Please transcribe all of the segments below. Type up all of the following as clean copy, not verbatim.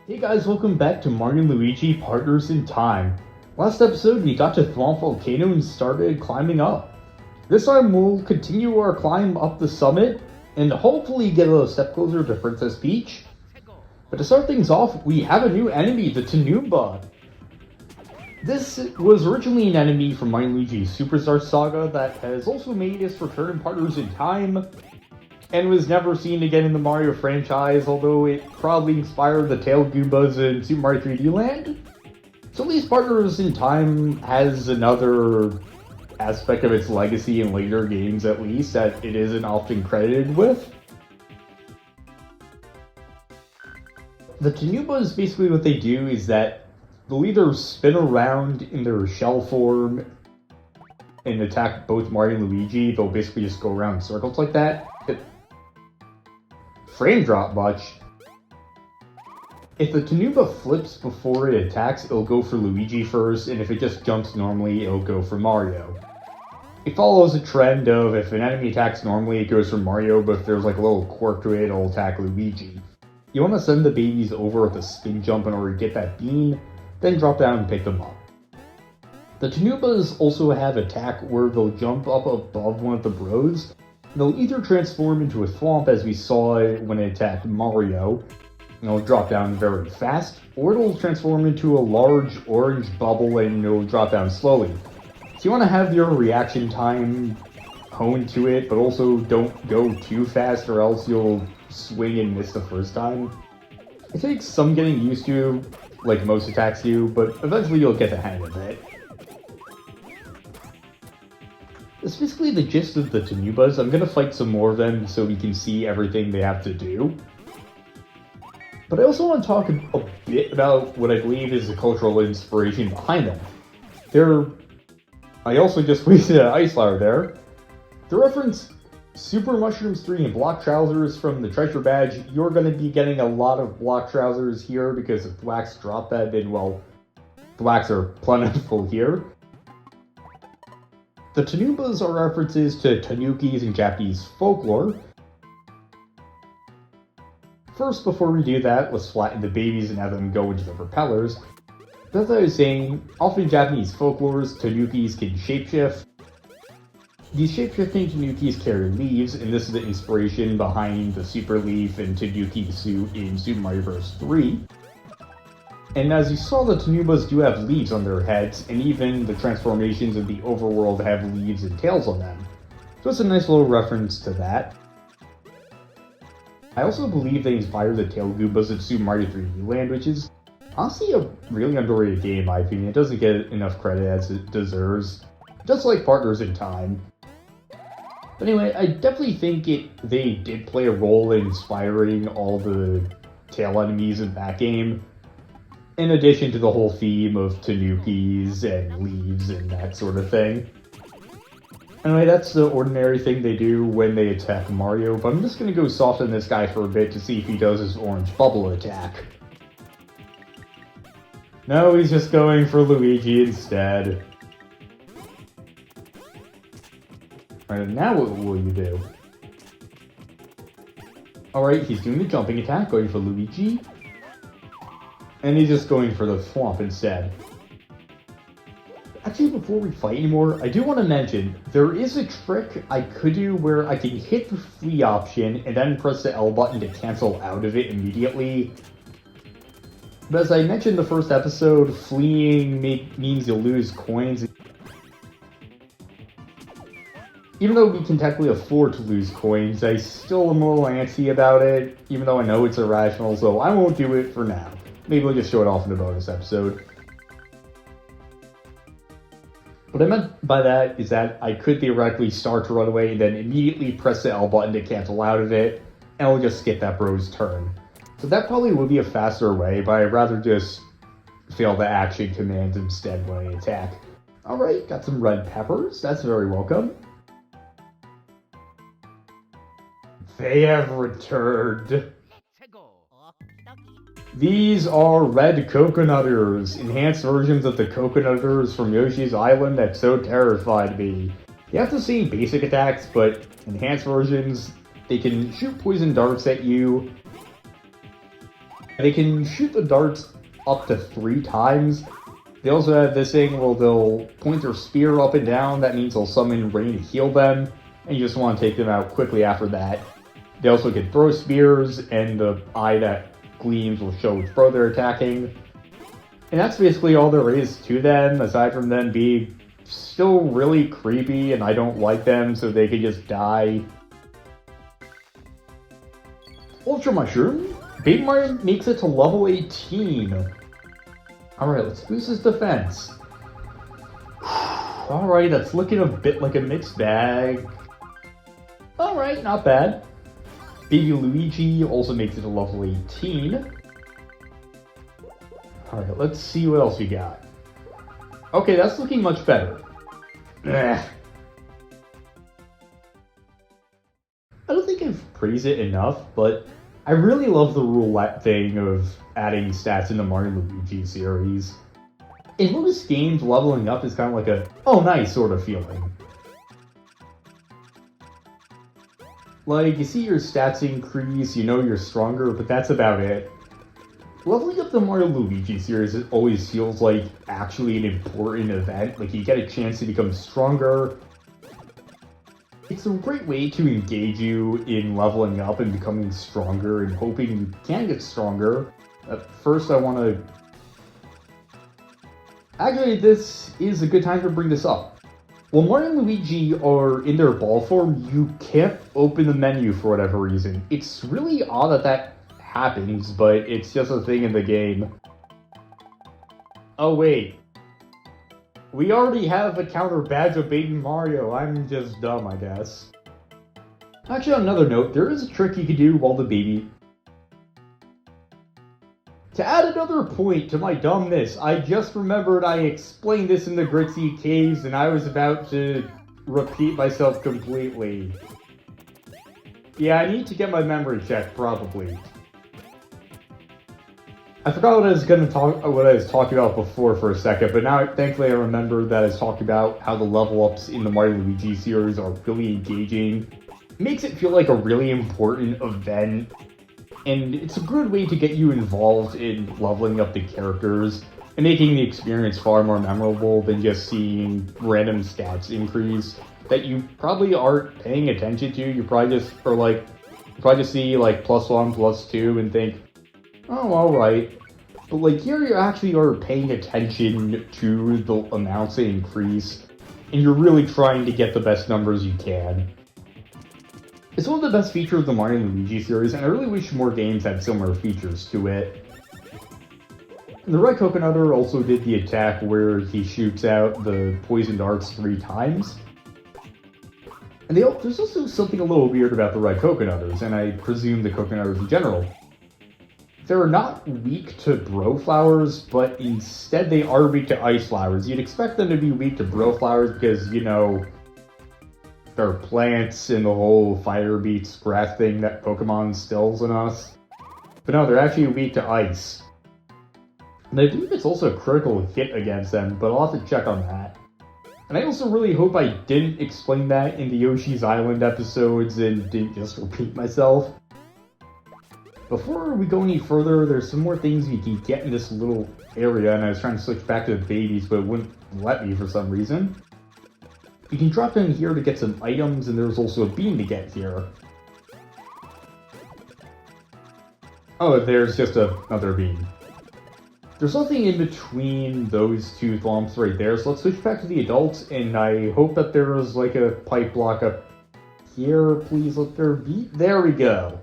Hey guys, welcome back to Mario and Luigi Partners in Time. Last episode we got to Thwomp Volcano and started climbing up. This time we'll continue our climb up the summit and hopefully get a step closer to Princess Peach. But to start things off, we have a new enemy, the Thwomp. This was originally an enemy from Mario and Luigi's Superstar Saga that has also made its return in Partners in Time, and was never seen again in the Mario franchise, although it probably inspired the tail Goombas in Super Mario 3D Land. So at least Partners in Time has another aspect of its legacy in later games, at least, that it isn't often credited with. The Thwomps, basically what they do is that they'll either spin around in their shell form and attack both Mario and Luigi. They'll basically just go around in circles like that. Frame drop much. If the Thwomp flips before it attacks, it'll go for Luigi first, and if it just jumps normally, it'll go for Mario. It follows a trend of if an enemy attacks normally, it goes for Mario, but if there's like a little quirk to it, it'll attack Luigi. You want to send the babies over with a spin jump in order to get that bean, then drop down and pick them up. The Thwomps also have attack where they'll jump up above one of the bros. They'll either transform into a Thwomp, as we saw when it attacked Mario, and it'll drop down very fast, or it'll transform into a large orange bubble and it'll drop down slowly. So you want to have your reaction time honed to it, but also don't go too fast or else you'll swing and miss the first time. It takes some getting used to, like most attacks do, but eventually you'll get the hang of it. That's basically the gist of the Thwomps. I'm gonna fight some more of them so we can see everything they have to do. But I also want to talk a bit about what I believe is the cultural inspiration behind them. I also just wasted an ice flower there. To reference Super Mushrooms 3 and Block Trousers from the Treasure Badge, you're going to be getting a lot of Block Trousers here because if Thwacks drop that, then well, Thwacks are plentiful here. The Thwomps are references to Tanukis in Japanese folklore. First, before we do that, let's flatten the babies and have them go into the propellers. As I was saying, often in Japanese folklores, Tanukis can shapeshift. These shapeshifting Tanukis carry leaves, and this is the inspiration behind the Super Leaf and Tanuki suit in Super Mario Bros. 3. And as you saw, the Thwomps do have leaves on their heads, and even the transformations of the overworld have leaves and tails on them. So it's a nice little reference to that. I also believe they inspired the tail Goombas in Super Mario 3D Land, which is honestly a really underrated game in my opinion. It doesn't get enough credit as it deserves, just like Partners in Time. But anyway, I definitely think they did play a role in inspiring all the tail enemies in that game, in addition to the whole theme of Tanukis and leaves and that sort of thing. Anyway, that's the ordinary thing they do when they attack Mario, but I'm just going to go soften this guy for a bit to see if he does his orange bubble attack. No, he's just going for Luigi instead. Alright, now what will you do? Alright, he's doing the jumping attack, going for Luigi. And he's just going for the Thwomp instead. Actually, before we fight anymore, I do want to mention, there is a trick I could do where I can hit the flee option and then press the L button to cancel out of it immediately. But as I mentioned in the first episode, fleeing means you'll lose coins. Even though we can technically afford to lose coins, I still am a little antsy about it, even though I know it's irrational, so I won't do it for now. Maybe we'll just show it off in a bonus episode. What I meant by that is that I could theoretically start to run away and then immediately press the L button to cancel out of it, and I'll just skip that bro's turn. So that probably would be a faster way, but I'd rather just fail the action command instead when I attack. Alright, got some red peppers, that's very welcome. They have returned. These are red coconutters, enhanced versions of the coconutters from Yoshi's Island that so terrified me. They have the same basic attacks, but enhanced versions, they can shoot poison darts at you, They can shoot the darts up to 3 times. They also have this thing where they'll point their spear up and down. That means they'll summon rain to heal them, and you just want to take them out quickly after that. They also can throw spears, and the eye that gleams will show which throw they're attacking. And that's basically all there is to them, aside from them being still really creepy, and I don't like them, so they could just die. Ultra Mushroom? Baby Mario makes it to level 18. Alright, let's boost his defense. Alright, that's looking a bit like a mixed bag. Alright, not bad. Baby Luigi also makes it to level 18. Alright, let's see what else we got. Okay, that's looking much better. I don't think I've praised it enough, but I really love the roulette thing of adding stats in the Mario & Luigi series. In most games, leveling up is kind of like a, oh nice sort of feeling. Like, you see your stats increase, you know you're stronger, but that's about it. Leveling up the Mario & Luigi series, it always feels like actually an important event. Like, you get a chance to become stronger. It's a great way to engage you in leveling up and becoming stronger and hoping you can get stronger. First, I want to... Actually, this is a good time to bring this up. When Mario and Luigi are in their ball form, you can't open the menu for whatever reason. It's really odd that that happens, but it's just a thing in the game. Oh wait. We already have a counter badge of Baby Mario. I'm just dumb, I guess. Actually, on another note, there is a trick you can do while the baby... To add another point to my dumbness, I just remembered I explained this in the Grixie Caves and I was about to repeat myself completely. Yeah, I need to get my memory checked, probably. I forgot what I was talking about before for a second, but now thankfully I remember that I was talking about how the level ups in the Mario & Luigi series are really engaging. It makes it feel like a really important event. And it's a good way to get you involved in leveling up the characters and making the experience far more memorable than just seeing random stats increase that you probably aren't paying attention to. You probably just see like +1, +2 and think, oh, alright. But like here you actually are paying attention to the amounts they increase and you're really trying to get the best numbers you can. It's one of the best features of the Mario & Luigi series, and I really wish more games had similar features to it. And the Red Coconutter also did the attack where he shoots out the poison darts 3 times. And there's also something a little weird about the Red Coconutters, and I presume the Coconutters in general. They're not weak to Bro Flowers, but instead they are weak to Ice Flowers. You'd expect them to be weak to Bro Flowers because, you know, they're plants and the whole fire beats grass thing that Pokemon instills in us. But no, they're actually weak to ice. And I believe it's also a critical hit against them, but I'll have to check on that. And I also really hope I didn't explain that in the Yoshi's Island episodes and didn't just repeat myself. Before we go any further, there's some more things we can get in this little area, and I was trying to switch back to the babies, but it wouldn't let me for some reason. You can drop in here to get some items, and there's also a beam to get here. Oh, there's just another beam. There's nothing in between those two thwomps right there, so let's switch back to the adults, and I hope that there's like a pipe block up here. Please let there be. There we go.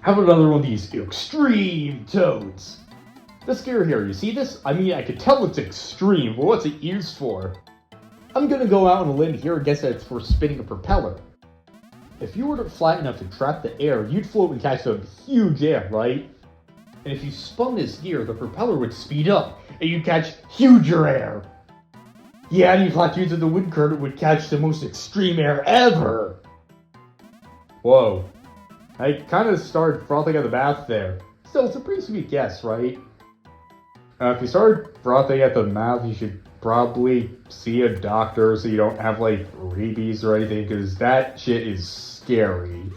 How about another one of these extreme toads? This gear here, you see this? I mean, I could tell it's extreme, but what's it used for? I'm gonna go out on a limb here and guess that it's for spinning a propeller. If you were flat enough to trap the air, you'd float and catch some huge air, right? And if you spun this gear, the propeller would speed up, and you'd catch huger air. Yeah, any platoons in the wind current would catch the most extreme air ever! Whoa. I kinda started frothing at the mouth there. Still, it's a pretty sweet guess, right? If you start frothing at the mouth, you should probably see a doctor so you don't have, like, rabies or anything, because that shit is scary.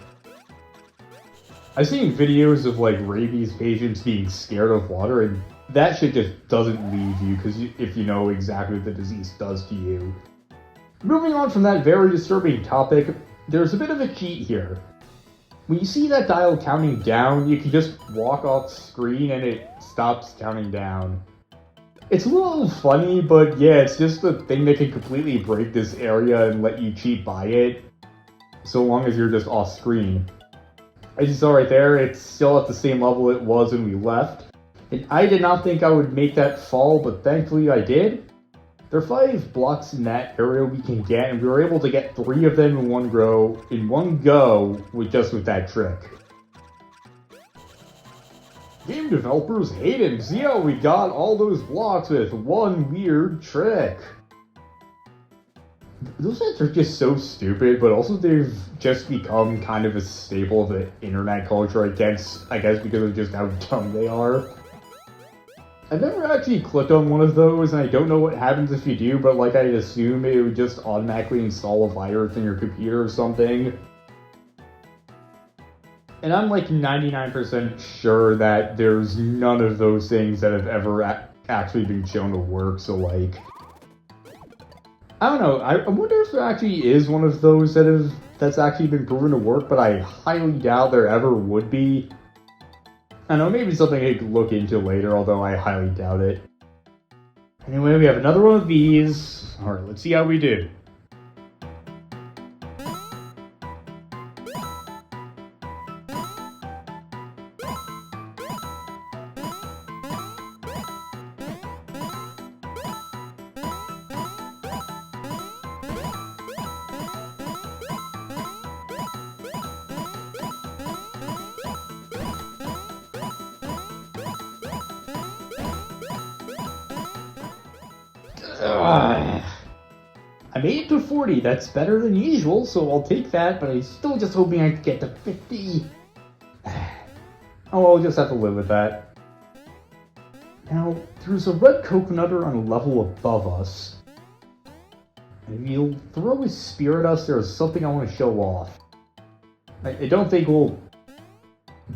I've seen videos of like rabies patients being scared of water, and that shit just doesn't leave you because if you know exactly what the disease does to you. Moving on from that very disturbing topic, there's a bit of a cheat here. When you see that dial counting down, you can just walk off screen and it stops counting down. It's a little funny, but yeah, it's just a thing that can completely break this area and let you cheat by it, so long as you're just off screen. As you saw right there, it's still at the same level it was when we left. And I did not think I would make that fall, but thankfully I did. There are 5 blocks in that area we can get, and we were able to get 3 of them in one go with that trick. Game developers hate him. See how we got all those blocks with one weird trick. Those things are just so stupid, but also they've just become kind of a staple of the internet culture, I guess because of just how dumb they are. I've never actually clicked on one of those, and I don't know what happens if you do, but like I'd assume it would just automatically install a virus in your computer or something. And I'm like 99% sure that there's none of those things that have ever actually been shown to work, so like... I don't know, I wonder if there actually is one of those that's actually been proven to work, but I highly doubt there ever would be. I don't know, maybe something I could look into later, although I highly doubt it. Anyway, we have another one of these. Alright, let's see how we do. I made it to 40, that's better than usual, so I'll take that, but I'm still just hoping I can get to 50. Oh, I'll just have to live with that. Now, there's a red coconutter on a level above us. And if you'll throw a spear at us, there's something I want to show off. I don't think we'll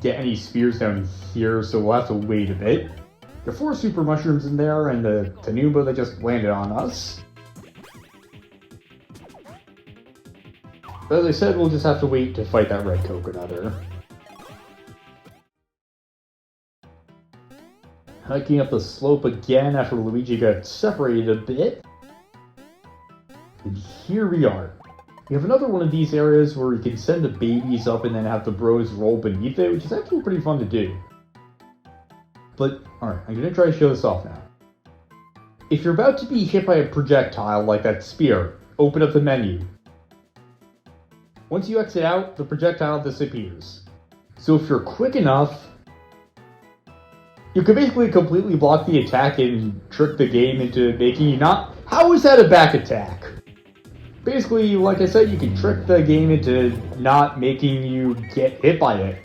get any spears down here, so we'll have to wait a bit. There are 4 super mushrooms in there, and the Tanumba that just landed on us. But as I said, we'll just have to wait to fight that red coconutter. Hiking up the slope again after Luigi got separated a bit. And here we are. We have another one of these areas where we can send the babies up and then have the bros roll beneath it, which is actually pretty fun to do. But, alright, I'm gonna try to show this off now. If you're about to be hit by a projectile like that spear, open up the menu. Once you exit out, the projectile disappears. So if you're quick enough, you can basically completely block the attack and trick the game into making you not... How is that a back attack? Basically, like I said, you can trick the game into not making you get hit by it.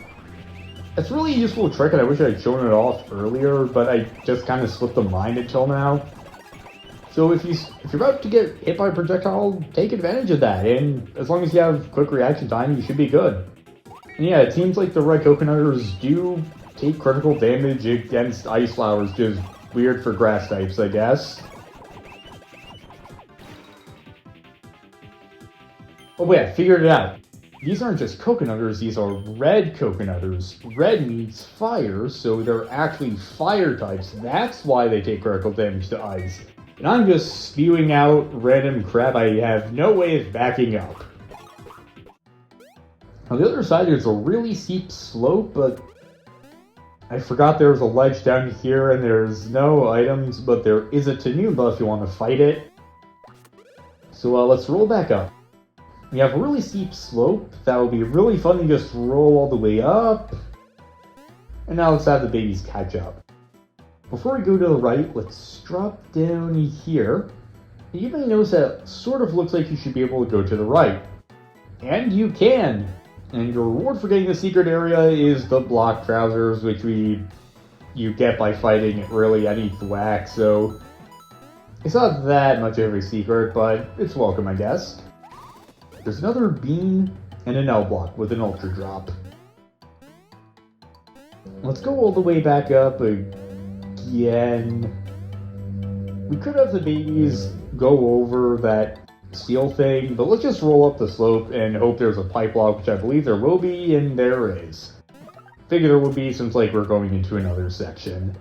It's a really useful trick, and I wish I had shown it off earlier, but I just kind of slipped the mind until now. So if you're about to get hit by a projectile, take advantage of that, and as long as you have quick reaction time, you should be good. And yeah, it seems like the red coconutters do take critical damage against ice flowers, which is weird for grass types, I guess. Oh wait, I figured it out. These aren't just coconutters, these are red coconutters. Red means fire, so they're actually fire types. That's why they take critical damage to ice. And I'm just spewing out random crap I have no way of backing up. On the other side, there's a really steep slope, but I forgot there was a ledge down here, and there's no items, but there is a Tanumba if you want to fight it. So let's roll back up. We have a really steep slope that will be really fun to just roll all the way up. And now let's have the babies catch up. Before we go to the right, let's drop down here. You may notice that it sort of looks like you should be able to go to the right. And you can! And your reward for getting the secret area is the block trousers, which you get by fighting really any thwack, so it's not that much of a secret, but it's welcome, I guess. There's another bean and an L block with an ultra drop. Let's go all the way back up again. We could have the babies go over that steel thing, but let's just roll up the slope and hope there's a pipe lock, which I believe there will be, and there is. Figure there would be since, like, we're going into another section.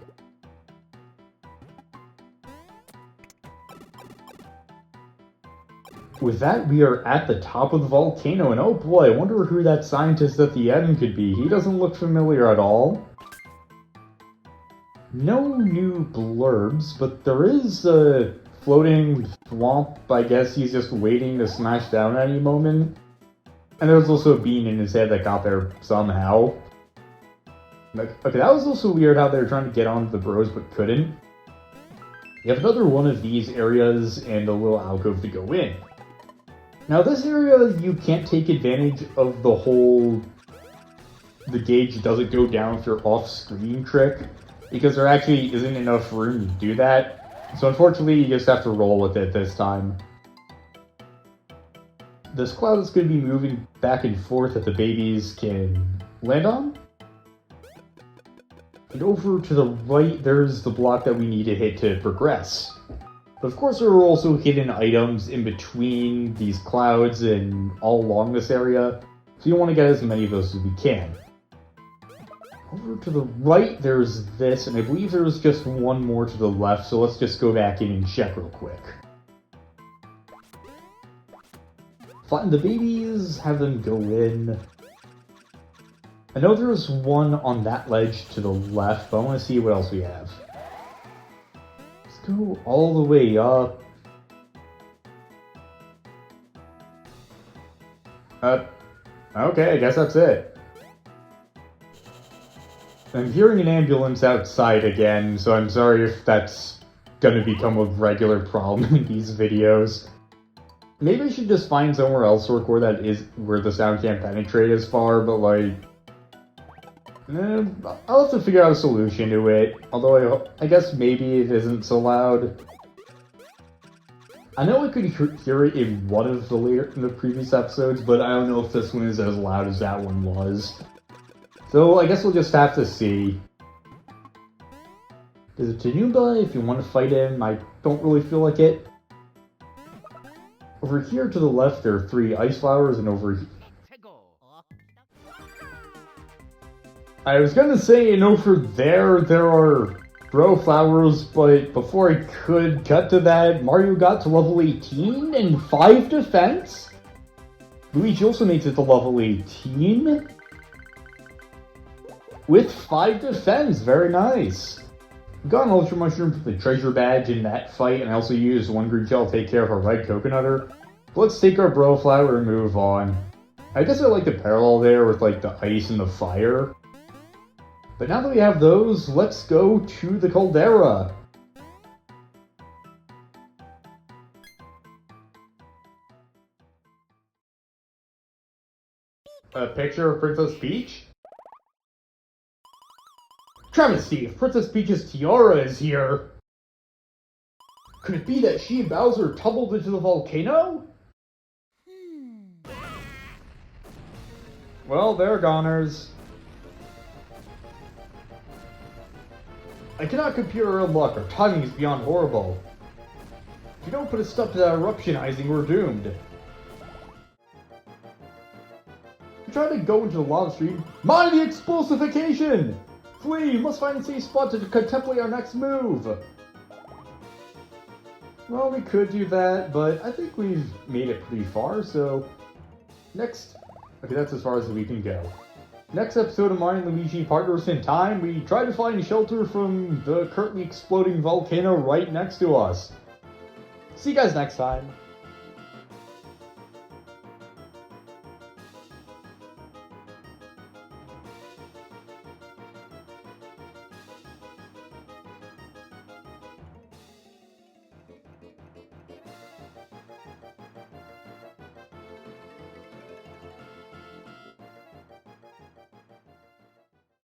With that, we are at the top of the volcano, and oh boy, I wonder who that scientist at the end could be. He doesn't look familiar at all. No new blurbs, but there is a floating thwomp. I guess he's just waiting to smash down at any moment. And there's also a bean in his head that got there somehow. Okay, that was also weird how they were trying to get onto the bros but couldn't. You have another one of these areas and a little alcove to go in. Now this area, you can't take advantage of the whole the gauge doesn't go down if you're off-screen trick, because there actually isn't enough room to do that. So unfortunately, you just have to roll with it this time. This cloud is going to be moving back and forth that the babies can land on. And over to the right, there's the block that we need to hit to progress. But of course, there are also hidden items in between these clouds and all along this area, so you want to get as many of those as we can. Over to the right, there's this, and I believe there's just one more to the left, so let's just go back in and check real quick. Flatten the babies, have them go in. I know there's one on that ledge to the left, but I want to see what else we have. Let's go all the way up. Okay, I guess that's it. I'm hearing an ambulance outside again, so I'm sorry if that's gonna become a regular problem in these videos. Maybe I should just find somewhere else to record that is where the sound can't penetrate as far, but like... I'll have to figure out a solution to it, although I guess maybe it isn't so loud. I know I could hear it in one of the previous episodes, but I don't know if this one is as loud as that one was. So I guess we'll just have to see. There's a Tanumba if you want to fight him. I don't really feel like it. Over here to the left there are 3 ice flowers, and over here... I was gonna say, and over there are bro flowers, but before I could cut to that, Mario got to level 18 and 5 defense? Luigi also makes it to level 18? With 5 defense, very nice. Got an Ultra Mushroom for the treasure badge in that fight, and I also used 1 green shell to take care of our red coconutter. Let's take our bro flower and move on. I guess I like the parallel there with like the ice and the fire. But now that we have those, let's go to the caldera. A picture of Princess Peach? Travesty, if Princess Peach's tiara is here! Could it be that she and Bowser tumbled into the volcano? Well, they're goners. I cannot compute our own luck. Our timing is beyond horrible. If you don't put a stop to that eruptionizing, we're doomed. We try to go into the lava stream. Mind the explosification! Flee! Must find a safe spot to contemplate our next move. Well, we could do that, but I think we've made it pretty far, so... Next... Okay, that's as far as we can go. Next episode of Mario and Luigi Partners in Time, we try to find shelter from the currently exploding volcano right next to us. See you guys next time.